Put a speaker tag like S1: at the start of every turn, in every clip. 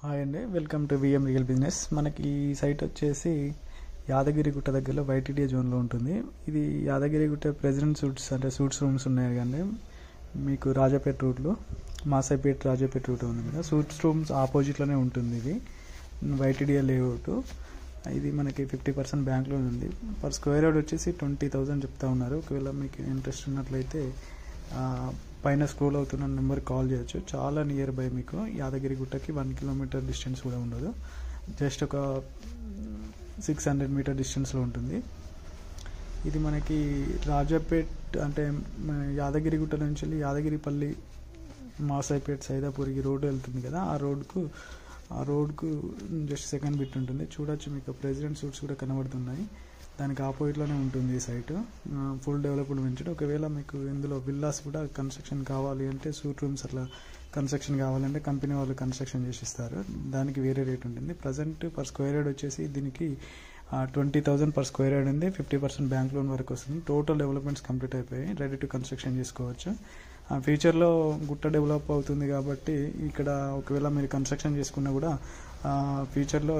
S1: Hi అండి, welcome to VM real business. మనకి ఈ సైట్ వచ్చేసి యాదగిరిగుట్ట దగ్గరలో వైటీడీ జోన్లో ఉంటుంది. ఇది యాదగిరిగుట్ట ప్రెసిడెంట్ సూట్స్ అంటే సూట్స్ రూమ్స్ ఉన్నాయి కానీ మీకు రాజాపేట రూట్లో మాసాయిపేట రాజాపేట రూట్ ఉంది కదా, సూట్స్ రూమ్స్ ఆపోజిట్లోనే ఉంటుంది. ఇది వైటీడీ లేఅవుట్. ఇది మనకి 50% బ్యాంక్ లోన్ ఉంది. పర్ స్క్వేర్ యార్డ్ వచ్చేసి 20,000 చెప్తా ఉన్నారు. ఒకవేళ మీకు ఇంట్రెస్ట్ ఉన్నట్లయితే పైన స్క్రోల్ అవుతున్న నెంబర్ కాల్ చేయొచ్చు. చాలా నియర్ బై, మీకు యాదగిరిగుట్టకి 1 కిలోమీటర్ డిస్టెన్స్ కూడా ఉండదు. జస్ట్ ఒక 600 మీటర్ డిస్టెన్స్లో ఉంటుంది. ఇది మనకి రాజాపేట్ అంటే యాదగిరిగుట్ట నుంచి వెళ్ళి యాదగిరిపల్లి మాసాయిపేట సైదాపూర్కి రోడ్డు వెళ్తుంది కదా, ఆ రోడ్కు జస్ట్ సెకండ్ బిట్ ఉంటుంది. చూడొచ్చు, మీకు ప్రెసిడెంట్ సూట్స్ కూడా కనబడుతున్నాయి. దానికి ఆపోజిట్లోనే ఉంటుంది ఈ సైట్. Full developed venture. ఒకవేళ మీకు ఇందులో విల్లాస్ కూడా కన్స్ట్రక్షన్ కావాలి అంటే, సూట్ రూమ్స్ అట్లా కన్స్ట్రక్షన్ కావాలంటే కంపెనీ వాళ్ళు కన్స్ట్రక్షన్ చేసిస్తారు. దానికి వేరే రేట్ ఉంటుంది. ప్రజెంట్ పర్ స్క్వేర్ యార్డ్ వచ్చేసి దీనికి 20,000 పర్ స్క్వేర్ యార్డ్ ఉంది. 50% బ్యాంక్ లోన్ వరకు వస్తుంది. టోటల్ డెవలప్మెంట్స్ కంప్లీట్ అయిపోయి రెడీ టు కన్స్ట్రక్షన్ చేసుకోవచ్చు. ఫ్యూచర్లో గుట్ట డెవలప్ అవుతుంది కాబట్టి ఇక్కడ ఒకవేళ మీరు కన్స్ట్రక్షన్ చేసుకున్నా కూడా ఫ్యూచర్లో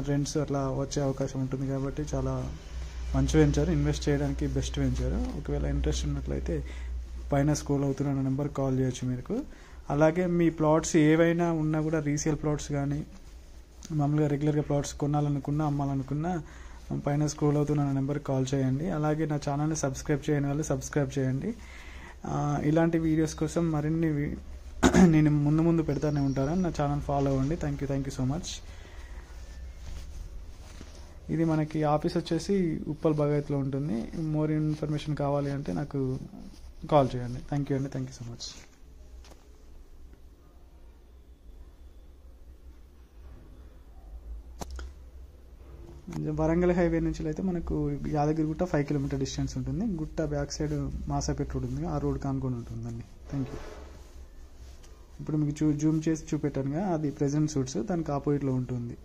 S1: రెంట్స్ అట్లా వచ్చే అవకాశం ఉంటుంది. కాబట్టి చాలా మంచి వెంచర్, ఇన్వెస్ట్ చేయడానికి బెస్ట్ వెంచర్. ఒకవేళ ఇంట్రెస్ట్ ఉన్నట్లయితే పైన స్క్రోల్ అవుతున్న నెంబర్ కాల్ చేయొచ్చు మీకు. అలాగే మీ ప్లాట్స్ ఏవైనా ఉన్నా కూడా, రీసేల్ ప్లాట్స్ కానీ మామూలుగా రెగ్యులర్గా ప్లాట్స్ కొనాలనుకున్నా అమ్మాలనుకున్నా పైన స్క్రోల్ అవుతున్న నెంబర్ కాల్ చేయండి. అలాగే నా ఛానల్ని సబ్స్క్రైబ్ చేయని వాళ్ళు సబ్స్క్రైబ్ చేయండి. ఇలాంటి వీడియోస్ కోసం మరిన్ని నేను ముందు పెడతానే ఉంటాను. నా ఛానల్ ఫాలో అవ్వండి. Thank you so much. ఇది మనకి ఆఫీస్ వచ్చేసి ఉప్పల్ భగత్లో ఉంటుంది. మోర్ ఇన్ఫర్మేషన్ కావాలి అంటే నాకు కాల్ చేయండి. Thank you so much. Warangal highway నుంచి అయితే మనకు యాదగిరిగుట్ట 5 కిలోమీటర్ డిస్టెన్స్ ఉంటుంది. గుట్ట బ్యాక్ సైడ్ మాసాపేట రోడ్ ఉంది, ఆ రోడ్ కానుకొని ఉంటుందండి. Thank you. ఇప్పుడు మీకు జూమ్ చేసి చూపెట్టానుగా, అది ప్రెజెంట్ సూట్స్, దానికి ఆపోజిట్లో ఉంటుంది.